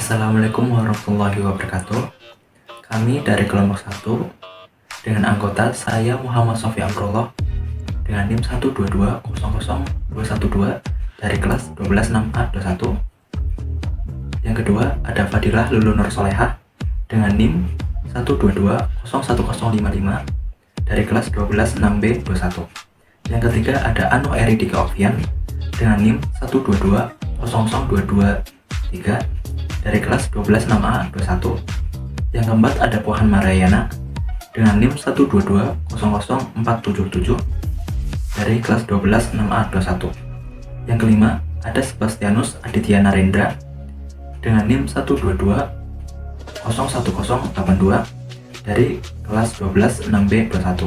Assalamualaikum warahmatullahi wabarakatuh. Kami dari kelompok 1 dengan anggota saya Muhammad Sofi Amrullah dengan NIM 122000212 dari kelas 126A21. Yang kedua ada Fadilah Lulu Nur Solehah dengan NIM 122001055 dari kelas 126B21. Yang ketiga ada Anu Eridika Ovian dengan NIM 122002223 dari kelas 126A21. Yang keempat ada Pohan Marayana dengan NIM 122000477 dari kelas 126A21. Yang kelima ada Sebastianus Aditya Narendra dengan NIM 122001082 dari kelas 126B21.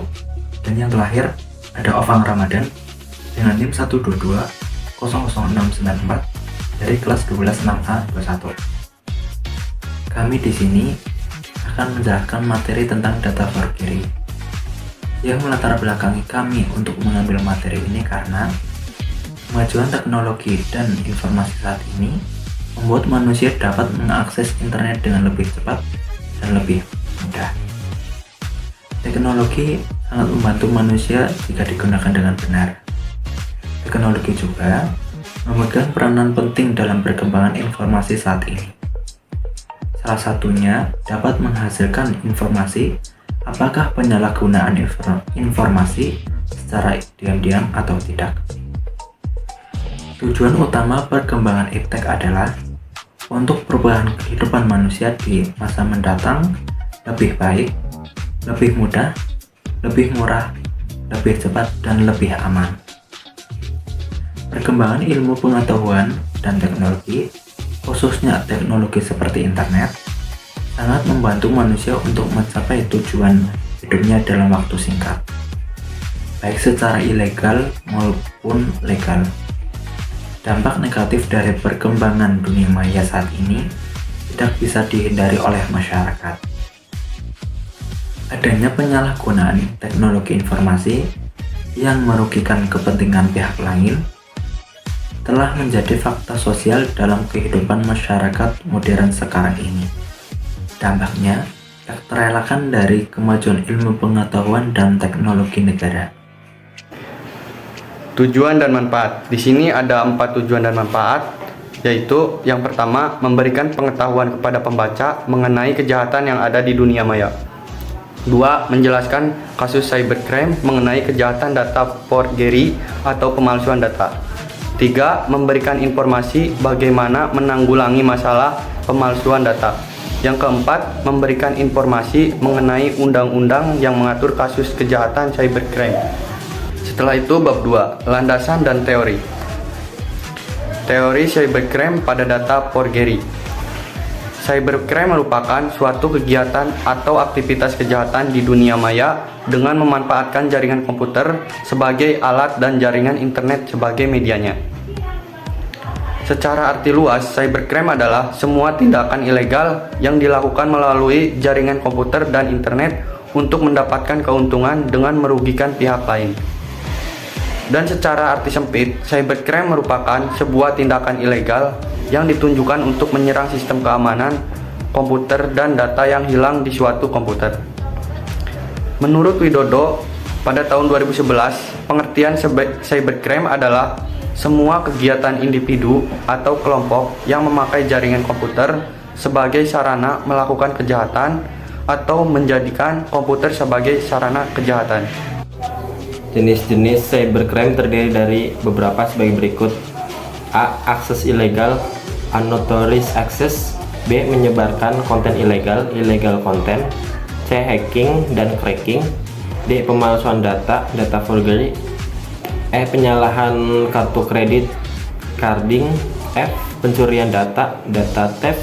Dan yang terakhir ada Ovang Ramadan dengan NIM 122000694 dari kelas 126A21. Kami di sini akan menjelaskan materi tentang data forgery. Yang melatar belakangi kami untuk mengambil materi ini karena kemajuan teknologi dan informasi saat ini membuat manusia dapat mengakses internet dengan lebih cepat dan lebih mudah. Teknologi sangat membantu manusia jika digunakan dengan benar. Teknologi juga memegang peranan penting dalam perkembangan informasi saat ini. Salah satunya dapat menghasilkan informasi apakah penyalahgunaan informasi secara diam-diam atau tidak. Tujuan utama perkembangan iptek adalah untuk perubahan kehidupan manusia di masa mendatang lebih baik, lebih mudah, lebih murah, lebih cepat, dan lebih aman. Perkembangan ilmu pengetahuan dan teknologi, khususnya teknologi seperti internet, sangat membantu manusia untuk mencapai tujuan hidupnya dalam waktu singkat, baik secara ilegal maupun legal. Dampak negatif dari perkembangan dunia maya saat ini tidak bisa dihindari oleh masyarakat. Adanya penyalahgunaan teknologi informasi yang merugikan kepentingan pihak lain telah menjadi fakta sosial dalam kehidupan masyarakat modern sekarang ini. Dampaknya tak terelakkan dari kemajuan ilmu pengetahuan dan teknologi negara. Tujuan dan manfaat. Di sini ada 4 tujuan dan manfaat, yaitu yang pertama, memberikan pengetahuan kepada pembaca mengenai kejahatan yang ada di dunia maya. 2. Menjelaskan kasus cybercrime mengenai kejahatan data forgery atau pemalsuan data. 3. Memberikan informasi bagaimana menanggulangi masalah pemalsuan data. Yang keempat, memberikan informasi mengenai undang-undang yang mengatur kasus kejahatan cybercrime. Setelah itu bab 2, landasan dan teori. Teori cybercrime pada data forgery. Cybercrime merupakan suatu kegiatan atau aktivitas kejahatan di dunia maya dengan memanfaatkan jaringan komputer sebagai alat dan jaringan internet sebagai medianya. Secara arti luas, cybercrime adalah semua tindakan ilegal yang dilakukan melalui jaringan komputer dan internet untuk mendapatkan keuntungan dengan merugikan pihak lain. Dan secara arti sempit, cybercrime merupakan sebuah tindakan ilegal yang ditunjukkan untuk menyerang sistem keamanan komputer dan data yang hilang di suatu komputer. Menurut Widodo, pada tahun 2011, pengertian cybercrime adalah semua kegiatan individu atau kelompok yang memakai jaringan komputer sebagai sarana melakukan kejahatan atau menjadikan komputer sebagai sarana kejahatan. Jenis-jenis cybercrime terdiri dari beberapa sebagai berikut. A. Akses ilegal, unauthorized access. B. Menyebarkan konten ilegal, illegal content. C. Hacking dan cracking. D. Pemalsuan data, data forgery. E. Penyalahan kartu kredit, carding. F. Pencurian data, data theft.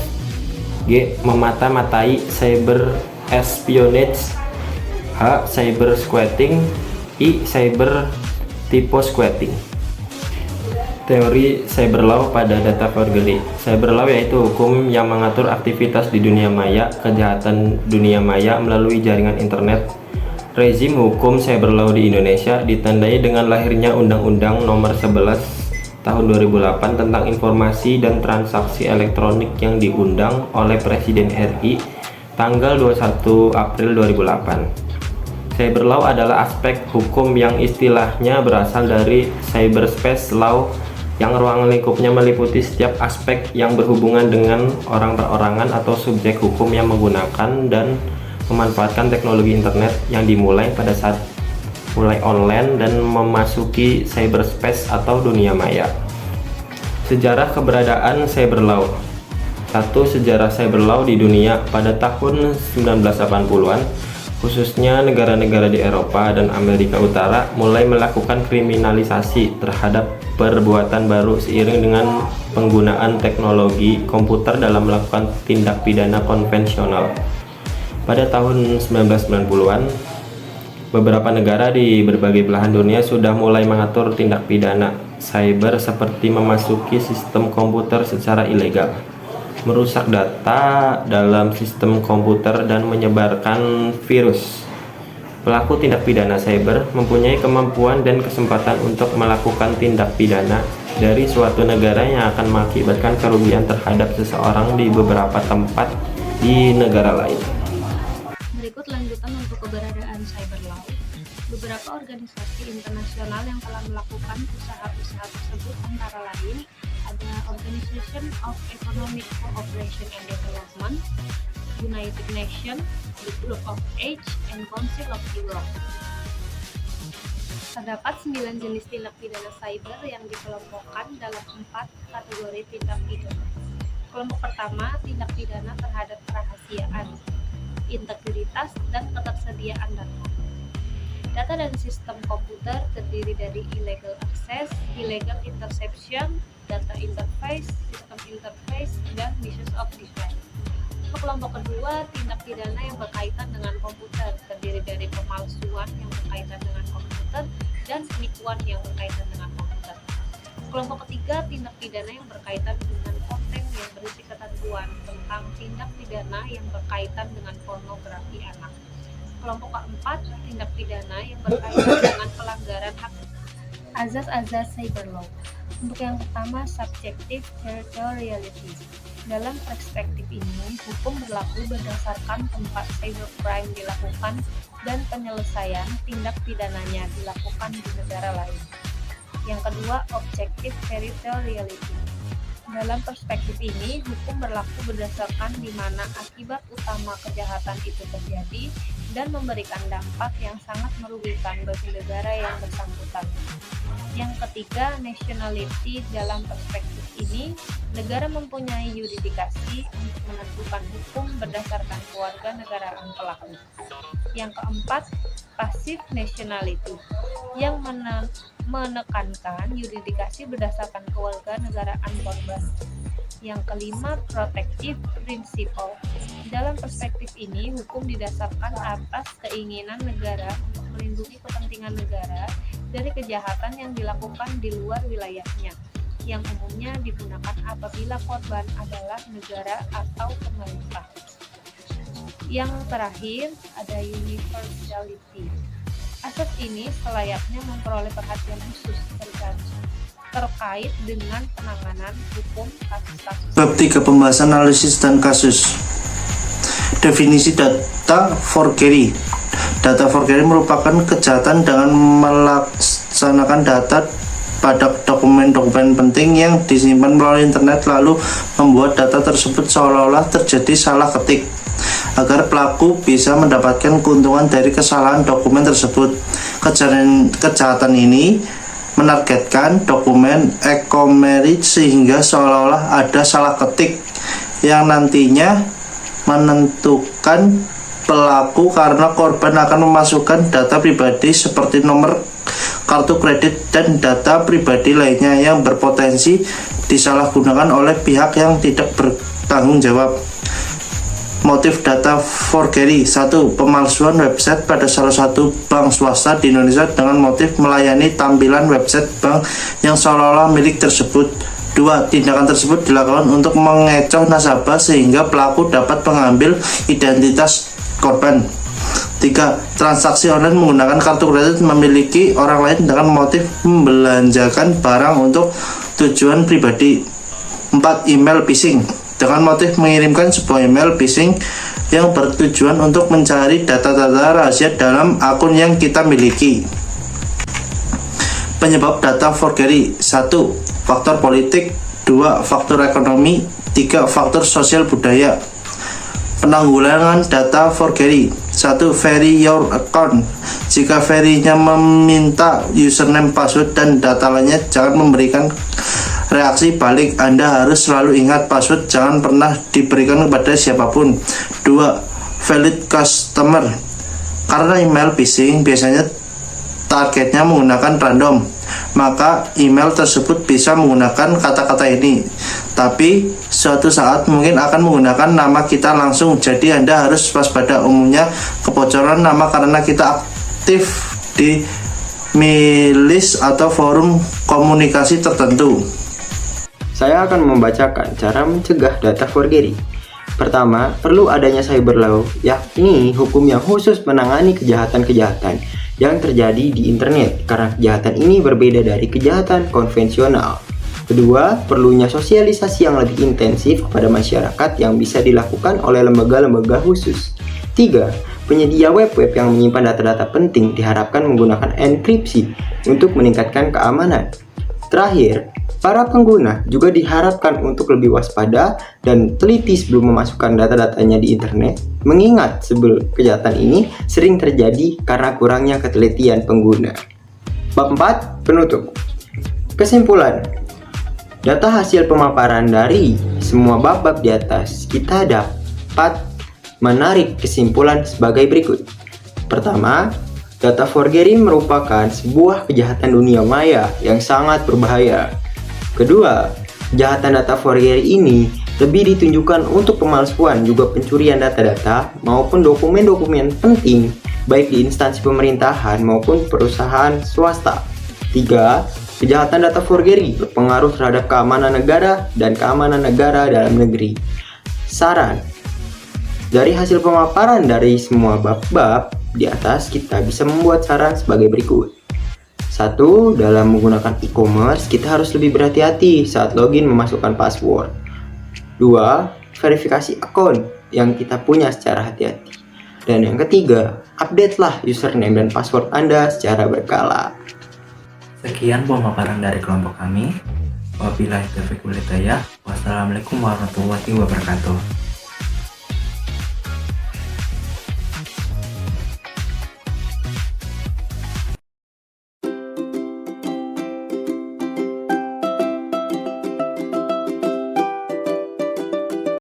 G. Memata-matai, cyber espionage. H. Cyber squatting. I. Cyber typo squatting. Teori cyber law pada data forgery. Cyber law yaitu hukum yang mengatur aktivitas di dunia maya, kejahatan dunia maya melalui jaringan internet. Rezim hukum cyber law di Indonesia ditandai dengan lahirnya Undang-Undang Nomor 11 tahun 2008 tentang informasi dan transaksi elektronik yang diundang oleh Presiden RI tanggal 21 April 2008. Cyber law adalah aspek hukum yang istilahnya berasal dari cyberspace law, yang ruang lingkupnya meliputi setiap aspek yang berhubungan dengan orang perorangan atau subjek hukum yang menggunakan dan memanfaatkan teknologi internet yang dimulai pada saat mulai online dan memasuki cyberspace atau dunia maya. Sejarah keberadaan cyber law. 1. Sejarah cyber law di dunia. Pada tahun 1980-an, khususnya negara-negara di Eropa dan Amerika Utara mulai melakukan kriminalisasi terhadap perbuatan baru seiring dengan penggunaan teknologi komputer dalam melakukan tindak pidana konvensional. Pada tahun 1990-an, beberapa negara di berbagai belahan dunia sudah mulai mengatur tindak pidana cyber seperti memasuki sistem komputer secara ilegal, merusak data dalam sistem komputer, dan menyebarkan virus. Pelaku tindak pidana cyber mempunyai kemampuan dan kesempatan untuk melakukan tindak pidana dari suatu negara yang akan mengakibatkan kerugian terhadap seseorang di beberapa tempat di negara lain. Berikut lanjutan untuk keberadaan cyber law. Beberapa organisasi internasional yang telah melakukan usaha-usaha tersebut antara lain ada Organization of Economic Cooperation and Development, United Nations, the Group of Age, and Council of Europe. Terdapat 9 jenis tindak pidana cyber yang dikelompokkan dalam 4 kategori tindak pidana. Kelompok pertama, tindak pidana terhadap kerahasiaan, integritas, dan ketersediaan data. Data dan sistem komputer terdiri dari illegal access, illegal interception, data interface, sistem interface, dan misuse of device. Kelompok kedua, tindak pidana yang berkaitan dengan komputer, terdiri dari pemalsuan yang berkaitan dengan komputer dan penipuan yang berkaitan dengan komputer. Kelompok ketiga, tindak pidana yang berkaitan dengan konten yang berisi ketentuan tentang tindak pidana yang berkaitan dengan pornografi anak. Kelompok keempat, tindak pidana yang berkaitan dengan pelanggaran hak. Azas-azas cyber law. Untuk yang pertama, subjective territoriality. Dalam perspektif ini, hukum berlaku berdasarkan tempat cybercrime dilakukan dan penyelesaian tindak pidananya dilakukan di negara lain. Yang kedua, objective territoriality. Dalam perspektif ini, hukum berlaku berdasarkan di mana akibat utama kejahatan itu terjadi dan memberikan dampak yang sangat merugikan bagi negara yang bersangkutan. Yang ketiga, nationality. Dalam perspektif ini, negara mempunyai yurisdiksi untuk menentukan hukum berdasarkan keluarga negaraan pelaku. Yang keempat, passive nationality, yang menekankan yurisdiksi berdasarkan keluarga negaraan korban. Yang kelima, protective principle. Dalam perspektif ini, hukum didasarkan atas keinginan negara untuk melindungi kepentingan negara dari kejahatan yang dilakukan di luar wilayahnya, yang umumnya digunakan apabila korban adalah negara atau pemerintah. Yang terakhir, ada universality. Asas ini selayaknya memperoleh perhatian khusus terkait dengan penanganan hukum kasus-kasus. Bab 3, pembahasan analisis dan kasus. Definisi data forgery. Data forgery merupakan kejahatan dengan melaksanakan data pada dokumen-dokumen penting yang disimpan melalui internet, lalu membuat data tersebut seolah-olah terjadi salah ketik agar pelaku bisa mendapatkan keuntungan dari kesalahan dokumen tersebut. Kejahatan ini menargetkan dokumen e-commerce sehingga seolah-olah ada salah ketik yang nantinya menentukan pelaku, karena korban akan memasukkan data pribadi seperti nomor kartu kredit dan data pribadi lainnya yang berpotensi disalahgunakan oleh pihak yang tidak bertanggung jawab. Motif data forgery. 1. Pemalsuan website pada salah satu bank swasta di Indonesia dengan motif melayani tampilan website bank yang seolah-olah milik tersebut. 2. Tindakan tersebut dilakukan untuk mengecoh nasabah sehingga pelaku dapat mengambil identitas korban. 3. Transaksi online menggunakan kartu kredit memiliki orang lain dengan motif membelanjakan barang untuk tujuan pribadi. 4. Email phishing dengan motif mengirimkan sebuah email phishing yang bertujuan untuk mencari data-data rahasia dalam akun yang kita miliki. Penyebab data forgery: 1. Faktor politik, 2. Faktor ekonomi, 3. Faktor sosial budaya. Penanggulangan data forgery: 1. Verify your account. Jika verify-nya meminta username, password, dan data lainnya, jangan memberikan reaksi balik. Anda harus selalu ingat password jangan pernah diberikan kepada siapapun. 2. Valid customer. Karena email phishing biasanya targetnya menggunakan random, maka email tersebut bisa menggunakan kata-kata ini, tapi suatu saat mungkin akan menggunakan nama kita langsung. Jadi Anda harus waspada. Umumnya kebocoran nama karena kita aktif di list atau forum komunikasi tertentu. Saya akan membacakan cara mencegah data forgery. Pertama, perlu adanya cyber law, yakni hukum yang khusus menangani kejahatan-kejahatan yang terjadi di internet, karena kejahatan ini berbeda dari kejahatan konvensional. Kedua, perlunya sosialisasi yang lebih intensif kepada masyarakat yang bisa dilakukan oleh lembaga-lembaga khusus. 3. Penyedia web-web yang menyimpan data-data penting diharapkan menggunakan enkripsi untuk meningkatkan keamanan. Terakhir, para pengguna juga diharapkan untuk lebih waspada dan teliti sebelum memasukkan data-datanya di internet, mengingat kejahatan ini sering terjadi karena kurangnya ketelitian pengguna. Bab 4. Penutup. Kesimpulan. Data hasil pemaparan dari semua bab-bab di atas, kita dapat menarik kesimpulan sebagai berikut. Pertama, data forgery merupakan sebuah kejahatan dunia maya yang sangat berbahaya. Kedua, kejahatan data forgery ini lebih ditunjukkan untuk pemalsuan juga pencurian data-data maupun dokumen-dokumen penting baik di instansi pemerintahan maupun perusahaan swasta. 3. Kejahatan data forgery berpengaruh terhadap keamanan negara dan keamanan negara dalam negeri. Saran: dari hasil pemaparan dari semua bab-bab di atas, kita bisa membuat saran sebagai berikut. 1. Dalam menggunakan e-commerce, kita harus lebih berhati-hati saat login memasukkan password. 2. Verifikasi akun yang kita punya secara hati-hati. Dan yang ketiga, update-lah username dan password Anda secara berkala. Sekian pemaparan dari kelompok kami. Wabillahi taufiq wal hidayah. Wassalamualaikum warahmatullahi wabarakatuh.